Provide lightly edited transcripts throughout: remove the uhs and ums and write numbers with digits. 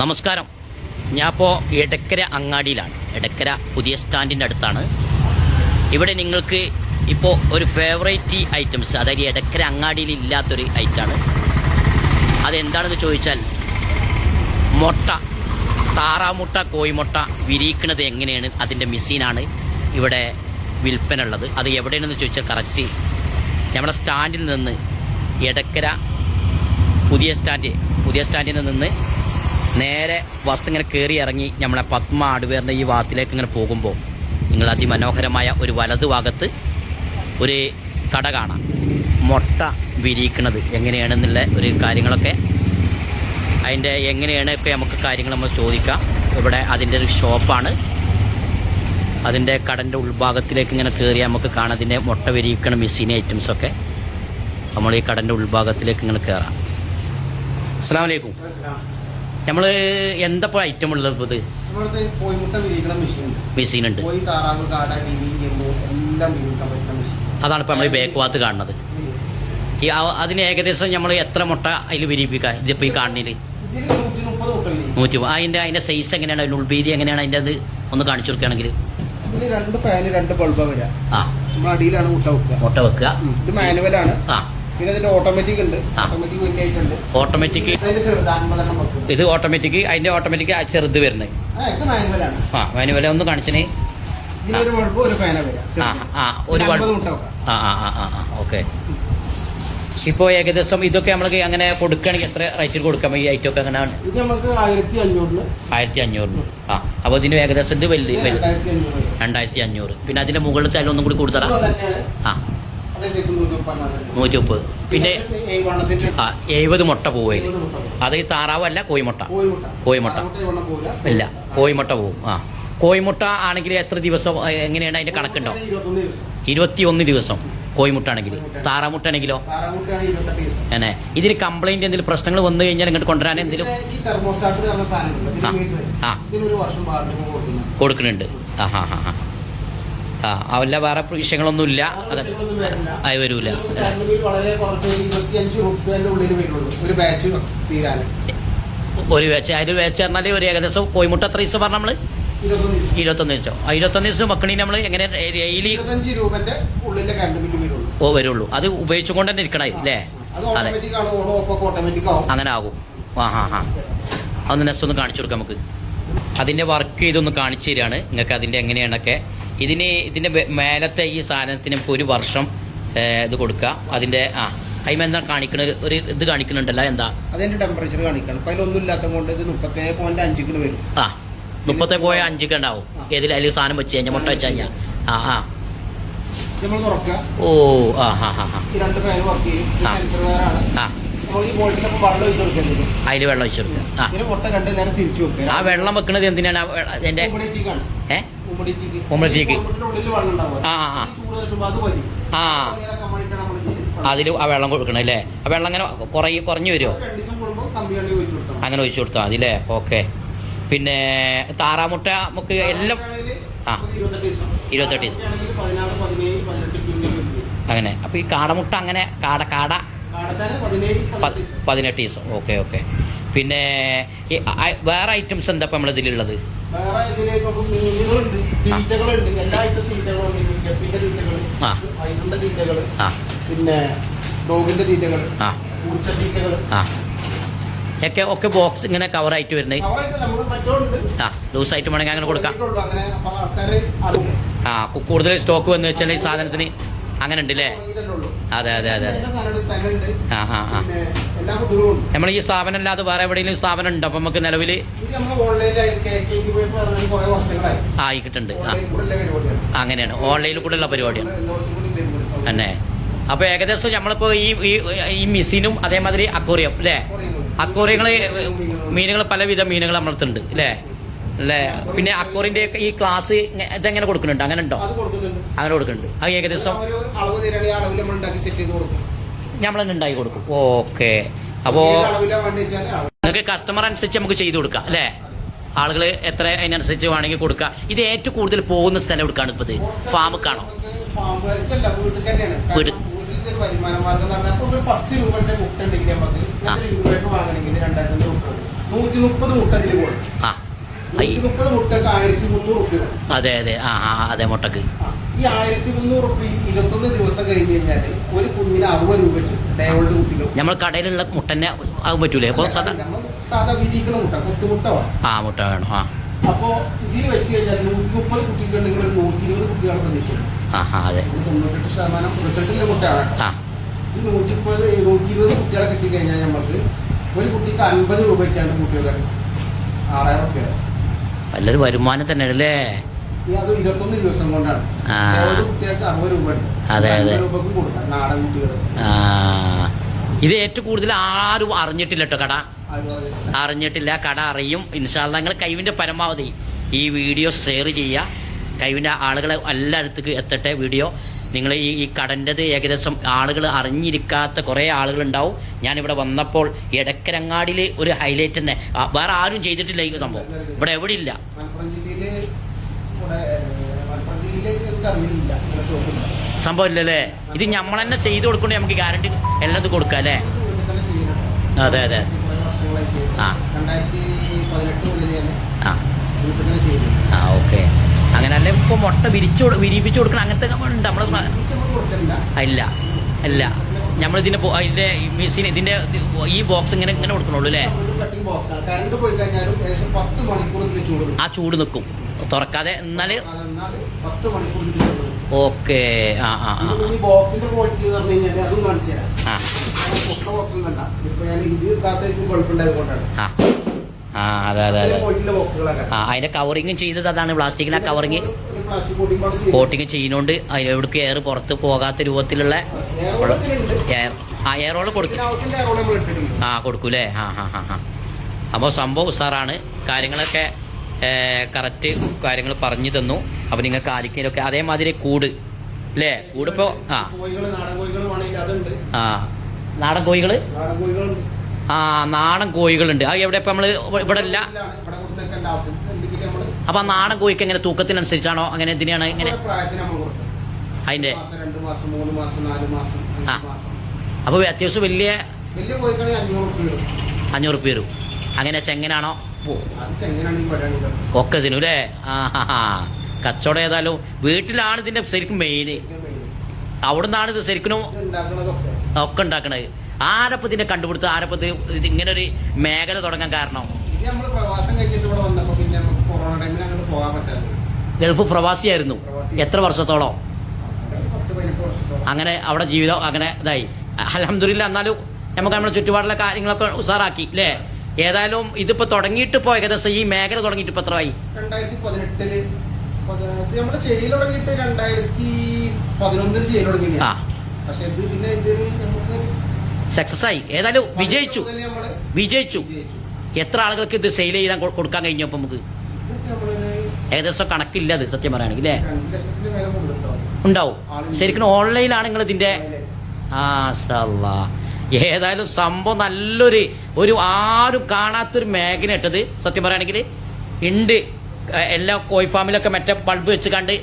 നമസ്കാരം. ഞാനിപ്പോൾ എടക്കര അങ്ങാടിയിലാണ്. എടക്കര പുതിയ സ്റ്റാൻഡിൻ്റെ അടുത്താണ്. ഇവിടെ നിങ്ങൾക്ക് ഇപ്പോൾ ഒരു ഫേവറേറ്റ് ഐറ്റംസ്, അതായത് എടക്കര അങ്ങാടിയിൽ ഇല്ലാത്തൊരു ഐറ്റമാണ്. അതെന്താണെന്ന് ചോദിച്ചാൽ മുട്ട, താറാമുട്ട, കോഴിമുട്ട വിരിയിക്കുന്നത് എങ്ങനെയാണ്, അതിൻ്റെ മെഷീനാണ് ഇവിടെ വിൽപ്പന ഉള്ളത്. അത് എവിടെയാണെന്ന് ചോദിച്ചാൽ കറക്റ്റ് നമ്മുടെ സ്റ്റാൻഡിൽ നിന്ന് എടക്കര പുതിയ സ്റ്റാൻഡിൽ നിന്ന് നേരെ ബസ് ഇങ്ങനെ കയറി ഇറങ്ങി നമ്മളെ പത്മ ആടുവേറിൻ്റെ ഈ ഭാഗത്തിലേക്ക് ഇങ്ങനെ പോകുമ്പോൾ നിങ്ങൾ അതിമനോഹരമായ ഒരു വലതു ഭാഗത്ത് ഒരു കട കാണാം. മുട്ട വിരിയിക്കുന്നത് എങ്ങനെയാണെന്നുള്ള ഒരു കാര്യങ്ങളൊക്കെ, അതിൻ്റെ എങ്ങനെയാണ് ഒക്കെ നമുക്ക് കാര്യങ്ങൾ നമ്മൾ ചോദിക്കാം. ഇവിടെ അതിൻ്റെ ഒരു ഷോപ്പാണ്. അതിൻ്റെ കടൻ്റെ ഉൾഭാഗത്തിലേക്ക് ഇങ്ങനെ കയറിയാൽ നമുക്ക് കാണാം അതിൻ്റെ മുട്ട വിരിയിക്കണ മെഷീൻ ഐറ്റംസൊക്കെ. നമ്മൾ ഈ കടൻ്റെ ഉൾഭാഗത്തിലേക്ക് ഇങ്ങനെ കയറാം. അസ്സലാമു അലൈക്കും. നമ്മൾ എന്തപ്പോൾ ഐറ്റം ഉള്ളത്? ഇത് മെഷീൻ ഉണ്ട്. അതാണ് ഇപ്പോൾ നമ്മൾ ഈ ബാക്ക് ഭാഗത്ത് കാണുന്നത്. ഈ അതിന് ഏകദേശം നമ്മൾ എത്ര മുട്ട അതിൽ വിരിയിപ്പിക്കുക? ഇതിപ്പോൾ ഈ കാണുന്നതിൽ 130. അതിൻ്റെ സൈസ് എങ്ങനെയാണ്, അതിൻ്റെ ഉൾവീതി എങ്ങനെയാണ്, അതിൻ്റെ അത് ഒന്ന് കാണിച്ചു കൊടുക്കുകയാണെങ്കിൽ? രണ്ട് ഫാന്, രണ്ട് ബൾബ് വരാം. അടിയിലാണ് മുട്ട വെക്കുക. ഇത് മാനുവലാണ്. പിന്നെ ഇതിന്റെ ഓട്ടോമാറ്റിക് ഉണ്ട്. ഓട്ടോമാറ്റിക് ഇത് ഓട്ടോമാറ്റിക്, അതിന്റെ ഓട്ടോമാറ്റിക് ചെറുത് വരുന്നത്. മാനുവൽ ഒന്ന് കാണിച്ചേ. ഒരു ഓക്കെ. ഇപ്പോൾ ഏകദേശം ഇതൊക്കെ നമ്മൾക്ക് അങ്ങനെ കൊടുക്കുകയാണെങ്കിൽ എത്ര റേറ്റിൽ കൊടുക്കാം ഈ ഐറ്റം ഒക്കെ? അങ്ങനെയാണ് 1500. അപ്പോൾ ഇതിന് ഏകദേശം ഇത് വലുത് 2500. പിന്നെ അതിന്റെ മുകളിലത്തെ അതിലൊന്നും കൂടി കൂടുതലാ? 130. പിന്നെ 70 മുട്ട പോവും. അത് ഈ താറാവല്ല, കോഴിമുട്ട ഇല്ല, കോഴിമുട്ട പോവും. കോഴിമുട്ട ആണെങ്കിൽ എത്ര ദിവസം, എങ്ങനെയാണ് അതിന്റെ കണക്കുണ്ടോ? 21 ദിവസം കോഴിമുട്ട ആണെങ്കിൽ. താറാമുട്ട ആണെങ്കിലോ? അങ്ങനെ. ഇതിന് കംപ്ലൈന്റ് എന്തെങ്കിലും പ്രശ്നങ്ങൾ വന്നു കഴിഞ്ഞാൽ ഇങ്ങോട്ട് കൊണ്ടുവരാൻ എന്തെങ്കിലും കൊടുക്കുന്നുണ്ട്? അവല്ല വേറെ വിഷയങ്ങളൊന്നുമില്ല, അത് വരൂല. ഒരു ബാച്ച്, അതിൽ ബാച്ച് പറഞ്ഞാൽ ഒരു ഏകദേശം കോഴിമുട്ട എത്ര ദിവസം പറഞ്ഞാൽ നമ്മൾ 21 ദിവസം. 21 ദിവസം വെക്കണേ നമ്മൾ എങ്ങനെ ഡെയിലി വരുള്ളൂ. അത് ഉപയോഗിച്ചുകൊണ്ട് തന്നെ ഇരിക്കണം അല്ലേ? അതെ, അങ്ങനെ ആകും. അതൊന്ന് നെക്സ്റ്റ് ഒന്ന് കാണിച്ചു കൊടുക്കാം നമുക്ക്. അതിൻ്റെ വർക്ക് ഇതൊന്ന് കാണിച്ചു തരികയാണ് നിങ്ങൾക്ക് അതിൻ്റെ എങ്ങനെയാണൊക്കെ. ഇതിൻ്റെ മേലത്തെ ഈ സാധനത്തിന് ഇപ്പോൾ 1 വർഷം ഇത് കൊടുക്കുക. അതിൻ്റെ അതിന് എന്താ കാണിക്കുന്നത്? ഒരു ഇത് കാണിക്കുന്നുണ്ടല്ലോ, എന്താ അതിൻ്റെ ടെമ്പറേച്ചർ കാണിക്കണം. അപ്പോൾ അതിലൊന്നും ഇല്ലാത്ത കൊണ്ട് ഇത് 30.5 വരും. 30.5 ഉണ്ടാവും. ഏതിൽ അതിൽ സാധനം വെച്ച് കഴിഞ്ഞാൽ, മുട്ട വെച്ച് കഴിഞ്ഞാൽ. അതിൽ വെള്ളം ഒഴിച്ചു കൊടുക്കുക. ആ വെള്ളം വെക്കുന്നത് എന്തിനാണ്? അതിൻ്റെ ഉമ്മറ്റിക്ക് അതിൽ ആ വെള്ളം കൊടുക്കണം അല്ലേ? ആ വെള്ളം അങ്ങനെ കുറഞ്ഞു വരുമോ? അങ്ങനെ ഒഴിച്ചു കൊടുത്താൽ മതി അല്ലേ? ഓക്കെ. പിന്നെ താറാമുട്ട നമുക്ക് എല്ലാം 28 അങ്ങനെ. അപ്പോൾ ഈ കാടമുട്ട അങ്ങനെ കാട 18 ദിവസം. ഓക്കെ. പിന്നെ വേറെ ഐറ്റംസ് എന്താ ഇപ്പം നമ്മളിതിലുള്ളത്? ഒക്കെ ബോക്സ് ഇങ്ങനെ കവറായിട്ട് വരുന്നത്. ലൂസായിട്ട് വേണമെങ്കിൽ അങ്ങനെ കൊടുക്കാം. കൂടുതൽ സ്റ്റോക്ക് വന്നു വെച്ചാൽ ഈ സാധനത്തിന് അങ്ങനെ ഉണ്ട് അല്ലേ? അതെ. നമ്മൾ ഈ സ്ഥാപനം അല്ലാതെ വേറെ എവിടെയെങ്കിലും സ്ഥാപനം ഉണ്ടോ? അപ്പം നമുക്ക് നിലവിൽ ആയിക്കിട്ടുണ്ട്. അങ്ങനെയാണ്, ഓൺലൈനിൽ കൂടെ ഉള്ള പരിപാടിയാണ് തന്നെ. അപ്പോൾ ഏകദേശം നമ്മളിപ്പോൾ ഈ മെഷീനും അതേമാതിരി അക്വേറിയം അല്ലേ? അക്വേറിയങ്ങൾ മീനുകൾ, പലവിധ മീനുകൾ നമ്മളടുത്തുണ്ട് അല്ലേ? പിന്നെ അക്വേറിയൻ്റെ ഈ ക്ലാസ് ഇതെങ്ങനെ കൊടുക്കുന്നുണ്ട്? അങ്ങനെ ഉണ്ടോ? അങ്ങനെ കൊടുക്കുന്നുണ്ട്. അത് ഏകദേശം നമ്മൾ തന്നെ ഉണ്ടാക്കി കൊടുക്കും. ഓക്കെ. അപ്പോൾ നിങ്ങൾക്ക് കസ്റ്റമർ അനുസരിച്ച് നമുക്ക് ചെയ്തു കൊടുക്കാം അല്ലേ? ആളുകൾ എത്ര അതിനനുസരിച്ച് വേണമെങ്കിൽ കൊടുക്കുക. ഇത് ഏറ്റവും കൂടുതൽ പോകുന്ന സ്ഥലം എടുക്കാണ് ഇപ്പോൾ? ഇത് ഫാമിക്കാണോ? വീട് വരുമാന മാർഗം 10 രൂപയുടെ മുട്ട ഉണ്ടെങ്കിൽ നമുക്ക് 2 രൂപയ്ക്ക് വാങ്ങണമെങ്കിൽ 2500 രൂപ 130 മുട്ട ഇതിൽ കൊടുക്കും. ആ 130 മുട്ടക്ക് 1300 റുപ്യ. അതെ അതെ അതെ മുട്ടക്ക് ഈ 1300 റുപ്യ 21 ദിവസം കഴിഞ്ഞ് കഴിഞ്ഞാൽ ഒരു കുഞ്ഞിന് 60 രൂപ വെച്ച് ഡേവോൾഡ് കുട്ടികൾ. നമ്മൾ കടയിലുള്ള മുട്ടന്നെ ആകും പറ്റൂലേ? അപ്പോൾ സാധാ വിരിക്കണ മുട്ട, കൊത്തുമുട്ട വേണം. മുട്ട വേണം. അപ്പോ ഇതിൽ വെച്ച് കഴിഞ്ഞാൽ 130 കുട്ടികളുണ്ടെങ്കിൽ ഒരു 120 കുട്ടികളെ പ്രതീക്ഷിക്കുന്നു. അതെ 98% റിസൾട്ടിലെ കുട്ടിയാണ്. ഈ 120 കുട്ടികളെ കിട്ടിക്കഴിഞ്ഞാൽ നമുക്ക് ഒരു കുട്ടിക്ക് 50 രൂപ വെച്ചാണ് കുട്ടികൾ 6000 റുപ്യ. നല്ലൊരു വരുമാനം തന്നെ അല്ലേ? അത് 21 ദിവസം കൊണ്ടാണ്. കുട്ടികൾക്ക് 60 രൂപ ഉണ്ട്. 50 രൂപക്കും കൊടുക്കാം നാടൻ കുട്ടികൾ. ഇത് ഏറ്റവും കൂടുതൽ ആരും അറിഞ്ഞിട്ടില്ല കേട്ടോ. കട അറിഞ്ഞിട്ടില്ല. കട അറിയും ഇൻഷാ അല്ലാഹ്. നിങ്ങൾ കഴിവിൻ്റെ പരമാവധി ഈ വീഡിയോ ഷെയർ ചെയ്യുക. കഴിവിൻ്റെ ആളുകളെ എല്ലായിടത്തേക്ക് എത്തട്ടെ വീഡിയോ. നിങ്ങൾ ഈ കടൻ്റെത് ഏകദേശം ആളുകൾ അറിഞ്ഞിരിക്കാത്ത കുറേ ആളുകളുണ്ടാവും. ഞാനിവിടെ വന്നപ്പോൾ എടക്കരങ്ങാടിയിൽ ഒരു ഹൈലൈറ്റ് തന്നെ വേറെ ആരും ചെയ്തിട്ടില്ല ഈ സംഭവം. ഇവിടെ എവിടെ ഇല്ല. സംഭവം ഇല്ലല്ലേ? ഇത് നമ്മൾ തന്നെ ചെയ്ത് കൊടുക്കണ്ടേ? നമുക്ക് ഗ്യാരണ്ടി എല്ലാം കൊടുക്കാം അല്ലേ? അതെ അതെ. ഓക്കെ. അങ്ങനെ അല്ലേ ഇപ്പോൾ മുട്ട വിരിപ്പിച്ച് കൊടുക്കണം അങ്ങനത്തെ ഉണ്ട് നമ്മൾ? ഇല്ല ഇല്ല. നമ്മളിതിൻ്റെ അതിൻ്റെ മെഷീൻ ഇതിൻ്റെ ഈ ബോക്സ് ഇങ്ങനെ ഇങ്ങനെ കൊടുക്കണുള്ളൂ അല്ലേ? ആ ചൂട് നിൽക്കും തുറക്കാതെ. എന്നാൽ ഓക്കെ. ബോക്സിന്റെ ക്വാളിറ്റി പറഞ്ഞു കഴിഞ്ഞാൽ അതും കാണിച്ചു തരാം. അതെ അതെ അതെ. അതിന്റെ കവറിങ് ചെയ്തത് അതാണ്. പ്ലാസ്റ്റിക്കിന്റെ കവറിങ് കോട്ടിങ് ചെയ്യുന്നോണ്ട് എവിടേക്ക് എയർ പുറത്ത് പോകാത്ത രൂപത്തിലുള്ള എയർ റോള് കൊടുക്കും. കൊടുക്കൂലേ? അപ്പോൾ സംഭവം ഉസാറാണ്. കാര്യങ്ങളൊക്കെ കറക്റ്റ് കാര്യങ്ങൾ പറഞ്ഞു തന്നു. അപ്പോൾ നിങ്ങൾക്ക് ആലിക്കയിലൊക്കെ അതേമാതിരി കൂട് അല്ലേ? കൂടിപ്പോൾ നാടൻ കോഴികൾ നാടൻ കോഴികളുണ്ട്. അത് എവിടെ ഇപ്പം നമ്മൾ ഇവിടെ ഇല്ല. അപ്പം നാടൻ കോഴിക്ക് എങ്ങനെ തൂക്കത്തിനനുസരിച്ചാണോ അങ്ങനെ എന്തിനാണ് ഇങ്ങനെ അതിൻ്റെ? അപ്പോൾ അത്യാവശ്യം വലിയ 500 റുപ്യ വരും. അങ്ങനെ ചെങ്ങനാണോ ഒക്കെ ഇതിനും അല്ലേ? കച്ചവടം ഏതായാലും വീട്ടിലാണ് ഇതിൻ്റെ ശരിക്കും മെയിൻ. അവിടെ നിന്നാണ് ഇത് ശരിക്കും ഒക്കെ ഉണ്ടാക്കണത്. ആരപ്പം ഇതിനെ കണ്ടുപിടുത്തം? ആരപ്പം ഇത് ഇങ്ങനെ ഒരു മേഖല തുടങ്ങാൻ കാരണം? ഗൾഫ് പ്രവാസിയായിരുന്നു. എത്ര വർഷത്തോളം? അങ്ങനെ അവിടെ ജീവിതം അങ്ങനെ ഇതായി. അൽഹംദുലില്ലാ. എന്നാലും നമുക്ക് നമ്മുടെ ചുറ്റുപാടുള്ള കാര്യങ്ങളൊക്കെ ഉസാറാക്കി അല്ലേ? ഏതായാലും ഇതിപ്പോൾ തുടങ്ങിയിട്ട് ഇപ്പോൾ ഏകദേശം ഈ മേഖല തുടങ്ങിയിട്ട് ഇപ്പോൾ എത്രയായി? 2011 സക്സസ് ആയി. ഏതായാലും വിജയിച്ചു. എത്ര ആളുകൾക്ക് ഇത് സെയിൽ ചെയ്താൽ കൊടുക്കാൻ കഴിഞ്ഞു? അപ്പം നമുക്ക് ഏകദേശം കണക്കില്ല അത് സത്യം പറയുകയാണെങ്കിൽ അല്ലേ? ഉണ്ടാവും. ശരിക്കും ഓൺലൈനാണ് നിങ്ങൾ ഇതിൻ്റെ. ഏതായാലും സംഭവം നല്ലൊരു ആരും കാണാത്തൊരു മേഖല ഇട്ടത് സത്യം പറയുകയാണെങ്കിൽ ഉണ്ട്. എല്ലാ കോഴി ഫാമിലൊക്കെ മറ്റേ ബൾബ് വെച്ച് കണ്ട്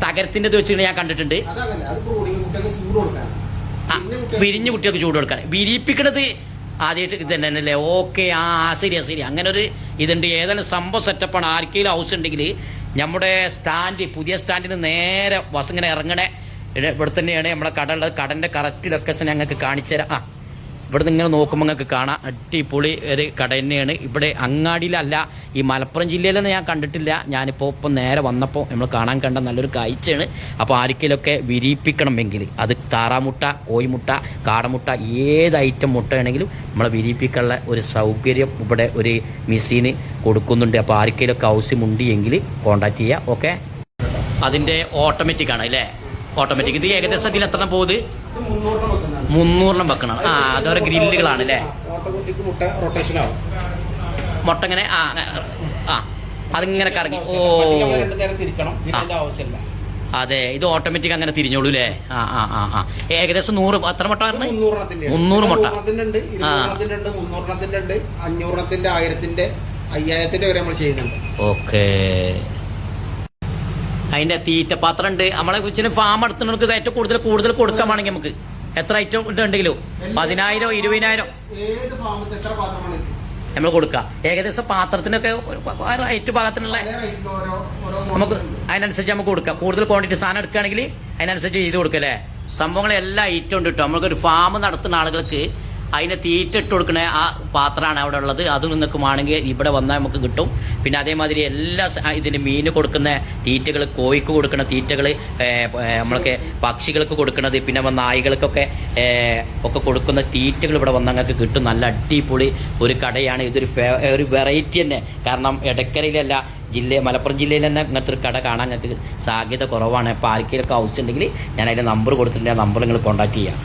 തകരത്തിൻ്റെ ഇത് വെച്ചിട്ട് ഞാൻ കണ്ടിട്ടുണ്ട്. വിരിഞ്ഞ കുട്ടികൾക്ക് ചൂട് കൊടുക്കാൻ വിരിപ്പിക്കണത് ആദ്യമായിട്ട് ഇത് തന്നെ അല്ലേ? ഓക്കെ. ശരി. അങ്ങനെ ഒരു ഇതുണ്ട്. ഏതായാലും സംഭവം സെറ്റപ്പാണ്. ആർക്കെങ്കിലും ഹൗസ് ഉണ്ടെങ്കിൽ നമ്മുടെ പുതിയ സ്റ്റാൻഡിന് നേരെ ബസ് ഇങ്ങനെ ഇറങ്ങണേ ഇവിടെ തന്നെയാണ് നമ്മളെ കട ഉള്ളത്. കടൻ്റെ കറക്റ്റ് ലൊക്കേഷൻ ഞങ്ങൾക്ക് കാണിച്ചു തരാം. ഇവിടെ നിന്ന് ഇങ്ങനെ നോക്കുമ്പോൾ നിങ്ങൾക്ക് കാണാം. അടിപൊളി ഒരു കട തന്നെയാണ്. ഇവിടെ അങ്ങാടിയിലല്ല, ഈ മലപ്പുറം ജില്ലയിലൊന്നും ഞാൻ കണ്ടിട്ടില്ല. ഞാനിപ്പോൾ നേരെ വന്നപ്പോൾ നമ്മൾ കാണാൻ കണ്ട നല്ലൊരു കാഴ്ചയാണ്. അപ്പോൾ ആർക്കെങ്കിലുമൊക്കെ വിരിയിപ്പിക്കണമെങ്കിൽ അത് താറാമുട്ട, കോഴിമുട്ട, കാടമുട്ട ഏത് ഐറ്റം മുട്ടയാണെങ്കിലും നമ്മളെ വിരിയിപ്പിക്കാനുള്ള ഒരു സൗകര്യം ഇവിടെ ഒരു മെഷീന് കൊടുക്കുന്നുണ്ട്. അപ്പോൾ ആർക്കെങ്കിലുമൊക്കെ ആവശ്യമുണ്ട് എങ്കിൽ കോൺടാക്ട് ചെയ്യുക. ഓക്കെ. അതിൻ്റെ ഓട്ടോമാറ്റിക് ആണ് അല്ലേ? ഓട്ടോമാറ്റിക്. ഇത് ഏകദേശം ഇതിൽ എത്ര പോകുന്നത്? 300 വെക്കണം. അതോരോ ഗ്രില്ലുകളാണ് അല്ലേ? മുട്ട ഇങ്ങനെ അതിങ്ങനെ കറങ്ങി. അതെ. ഇത് ഓട്ടോമാറ്റിക് അങ്ങനെ തിരിഞ്ഞോളൂ അല്ലേ? ഏകദേശം 100 എത്ര മുട്ട പറഞ്ഞു? 300 മുട്ട. 500 5000 വരെ നമ്മൾ ചെയ്യുന്നുണ്ട്. ഓക്കെ. അതിന്റെ തീറ്റപാത്രം ഉണ്ട്. നമ്മളെ കൊച്ചിന് ഫാം നടത്തുന്നവർക്ക് ഏറ്റവും കൂടുതൽ കൊടുക്കാൻ വേണമെങ്കിൽ നമുക്ക് എത്ര ഐറ്റം ഉണ്ടെങ്കിലും 10,000 20,000 നമ്മൾ കൊടുക്കുക. ഏകദേശം പാത്രത്തിനൊക്കെ റേറ്റ് ഭാഗത്തിനുള്ള പല റേറ്റിലും ഓരോ നമുക്ക് അതിനനുസരിച്ച് നമുക്ക് കൊടുക്കാം. കൂടുതൽ ക്വാണ്ടിറ്റി സാധനം എടുക്കുകയാണെങ്കിൽ അതിനനുസരിച്ച് ചെയ്ത് കൊടുക്കുക അല്ലേ. സംഭവങ്ങളെല്ലാം ഐറ്റം ഉണ്ട് കേട്ടോ. നമുക്കൊരു ഫാം നടത്തുന്ന ആളുകൾക്ക് അതിനെ തീറ്റ ഇട്ട് കൊടുക്കണ ആ പാത്രമാണ് അവിടെ ഉള്ളത്. അത് നിങ്ങൾക്ക് വേണമെങ്കിൽ ഇവിടെ വന്നാൽ നമുക്ക് കിട്ടും. പിന്നെ അതേമാതിരി എല്ലാ ഇതിന് മീൻ കൊടുക്കുന്ന തീറ്റകൾ, കോഴിക്ക് കൊടുക്കുന്ന തീറ്റകൾ, നമ്മൾക്ക് പക്ഷികൾക്ക് കൊടുക്കുന്നത്, പിന്നെ നായ്കൾക്കൊക്കെ ഒക്കെ കൊടുക്കുന്ന തീറ്റകൾ ഇവിടെ വന്നാൽ നിങ്ങൾക്ക് കിട്ടും. നല്ല അടിപൊളി ഒരു കടയാണ്. ഇതൊരു ഒരു വെറൈറ്റി തന്നെ. കാരണം എടക്കരയിലല്ല മലപ്പുറം ജില്ലയിൽ തന്നെ ഇങ്ങനത്തെ ഒരു കട കാണാൻ നിങ്ങൾക്ക് സാധ്യത കുറവാണ്. അപ്പോൾ ആർക്കെങ്കിലൊക്കെ ആവശ്യമുണ്ടെങ്കിൽ ഞാൻ അതിൻ്റെ നമ്പർ കൊടുത്തിട്ടുണ്ട്. ആ നമ്പർ നിങ്ങൾ കോൺടാക്ട് ചെയ്യാം.